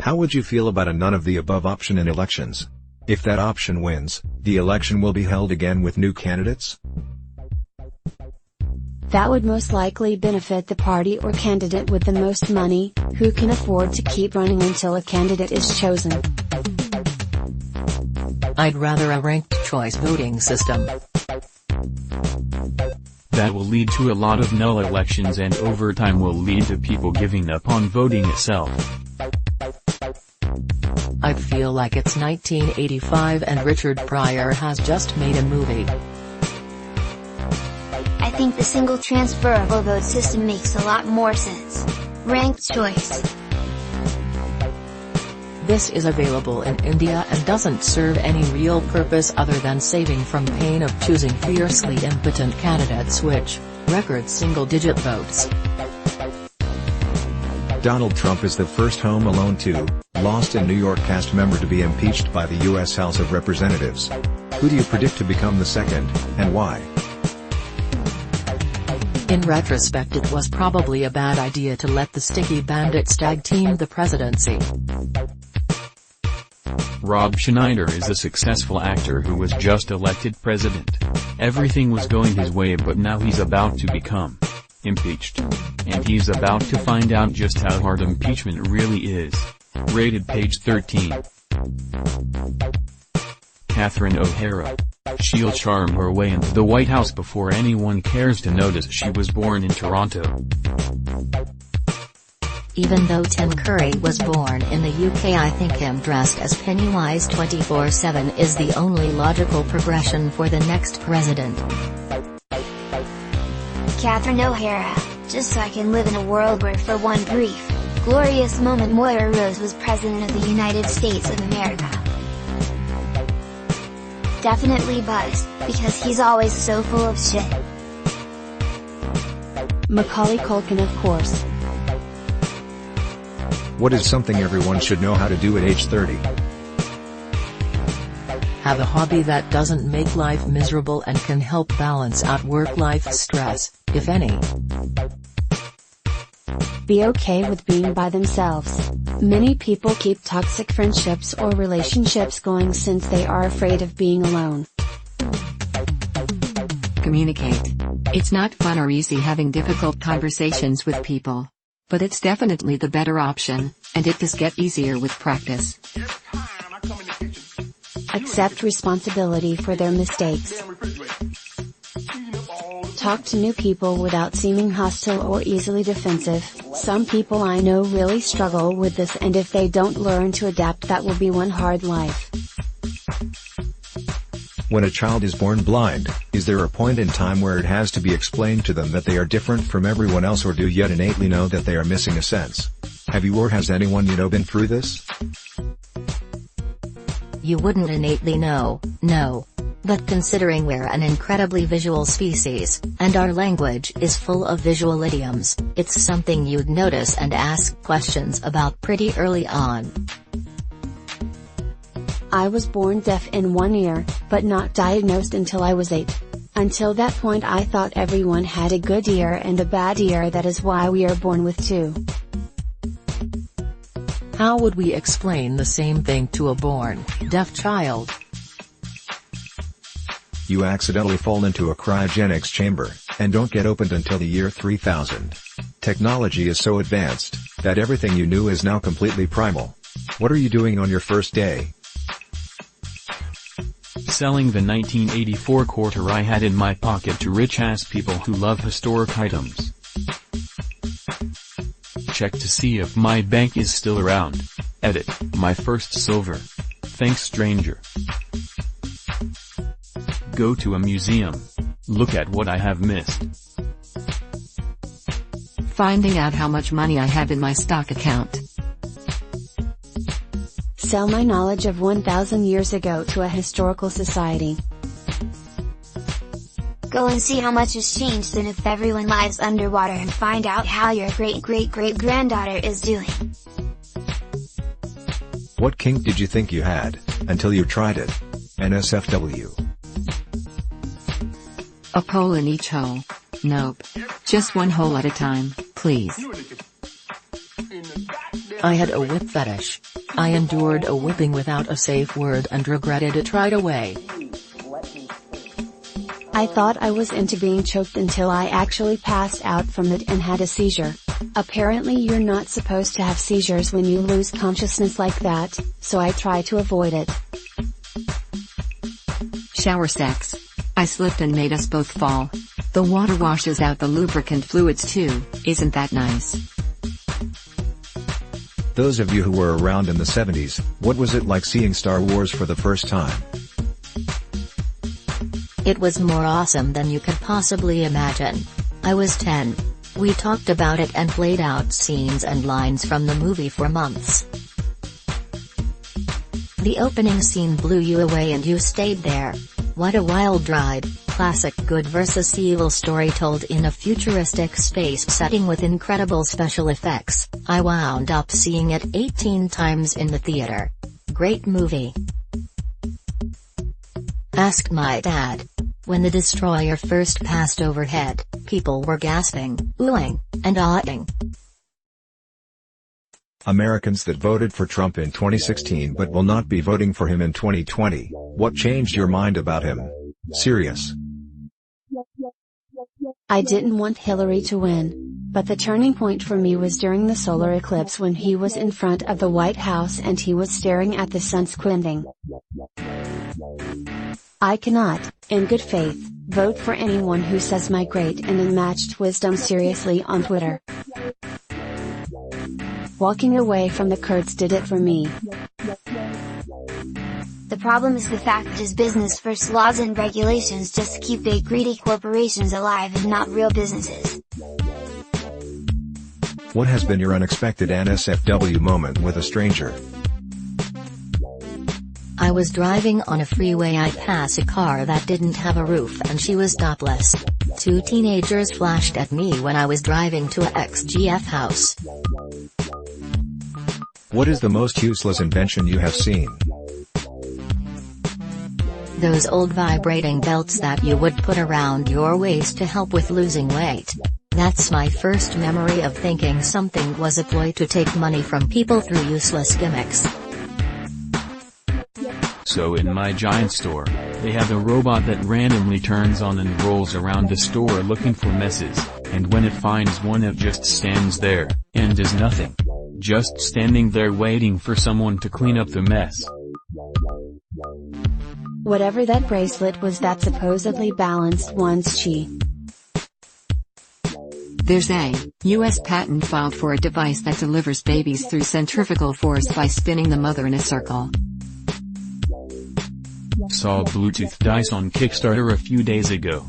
How would you feel about a none of the above option in elections? If that option wins, the election will be held again with new candidates? That would most likely benefit the party or candidate with the most money, who can afford to keep running until a candidate is chosen. I'd rather a ranked choice voting system. That will lead to a lot of null elections and over time will lead to people giving up on voting itself. I feel like it's 1985 and Richard Pryor has just made a movie. I think the single transferable vote system makes a lot more sense. Ranked choice. This is available in India and doesn't serve any real purpose other than saving from pain of choosing fiercely impotent candidates which record single-digit votes. Donald Trump is the first Home Alone 2, Lost in New York cast member to be impeached by the U.S. House of Representatives. Who do you predict to become the second, and why? In retrospect, it was probably a bad idea to let the sticky bandits tag team the presidency. Rob Schneider is a successful actor who was just elected president. Everything was going his way, but now he's about to become impeached. And he's about to find out just how hard impeachment really is. Rated page 13. Catherine O'Hara. She'll charm her way into the White House before anyone cares to notice she was born in Toronto. Even though Tim Curry was born in the UK, I think him dressed as Pennywise 24/7 is the only logical progression for the next president. Catherine O'Hara, just so I can live in a world where for one brief, glorious moment Moira Rose was President of the United States of America. Definitely Buzz, because he's always so full of shit. Macaulay Culkin, of course. What is something everyone should know how to do at age 30? Have a hobby that doesn't make life miserable and can help balance out work-life stress, if any. Be okay with being by themselves. Many people keep toxic friendships or relationships going since they are afraid of being alone. Communicate. It's not fun or easy having difficult conversations with people. But it's definitely the better option, and it does get easier with practice. Accept responsibility for their mistakes. Talk to new people without seeming hostile or easily defensive. Some people I know really struggle with this, and if they don't learn to adapt, that will be one hard life. When a child is born blind, is there a point in time where it has to be explained to them that they are different from everyone else, or do you yet innately know that they are missing a sense? Have you or has anyone you know been through this? You wouldn't innately know, no. But considering we're an incredibly visual species, and our language is full of visual idioms, it's something you'd notice and ask questions about pretty early on. I was born deaf in one ear, but not diagnosed until I was 8. Until that point I thought everyone had a good ear and a bad ear. That is why we are born with two. How would we explain the same thing to a born deaf child? You accidentally fall into a cryogenics chamber, and don't get opened until the year 3000. Technology is so advanced, that everything you knew is now completely primal. What are you doing on your first day? Selling the 1984 quarter I had in my pocket to rich-ass people who love historic items. Check to see if my bank is still around. Edit, my first silver. Thanks, stranger. Go to a museum. Look at what I have missed. Finding out how much money I have in my stock account. Sell my knowledge of 1,000 years ago to a historical society. Go and see how much has changed and if everyone lives underwater, and find out how your great-great-great-granddaughter is doing. What kink did you think you had, until you tried it? NSFW. A pole in each hole. Nope. Just one hole at a time, please. I had a whip fetish. I endured a whipping without a safe word and regretted it right away. I thought I was into being choked until I actually passed out from it and had a seizure. Apparently you're not supposed to have seizures when you lose consciousness like that, so I try to avoid it. Shower sex. I slipped and made us both fall. The water washes out the lubricant fluids too, isn't that nice? Those of you who were around in the 70s, what was it like seeing Star Wars for the first time? It was more awesome than you could possibly imagine. I was 10. We talked about it and played out scenes and lines from the movie for months. The opening scene blew you away and you stayed there. What a wild ride, classic good versus evil story told in a futuristic space setting with incredible special effects. I wound up seeing it 18 times in the theater. Great movie. Ask my dad. When the destroyer first passed overhead, people were gasping, oohing, and ahhing. Americans that voted for Trump in 2016 but will not be voting for him in 2020, what changed your mind about him? Serious. I didn't want Hillary to win, but the turning point for me was during the solar eclipse when he was in front of the White House and he was staring at the sun squinting. I cannot, in good faith, vote for anyone who says my great and unmatched wisdom seriously on Twitter. Walking away from the Kurds did it for me. The problem is the fact that his business first laws and regulations just keep big greedy corporations alive and not real businesses. What has been your unexpected NSFW moment with a stranger? I was driving on a freeway. I passed a car that didn't have a roof and she was topless. 2 teenagers flashed at me when I was driving to a XGF house. What is the most useless invention you have seen? Those old vibrating belts that you would put around your waist to help with losing weight. That's my first memory of thinking something was a ploy to take money from people through useless gimmicks. So in my giant store, they have a robot that randomly turns on and rolls around the store looking for messes, and when it finds one it just stands there, and does nothing. Just standing there waiting for someone to clean up the mess. Whatever that bracelet was that supposedly balanced one's chi. There's a U.S. patent filed for a device that delivers babies through centrifugal force by spinning the mother in a circle. Saw Bluetooth dice on Kickstarter a few days ago.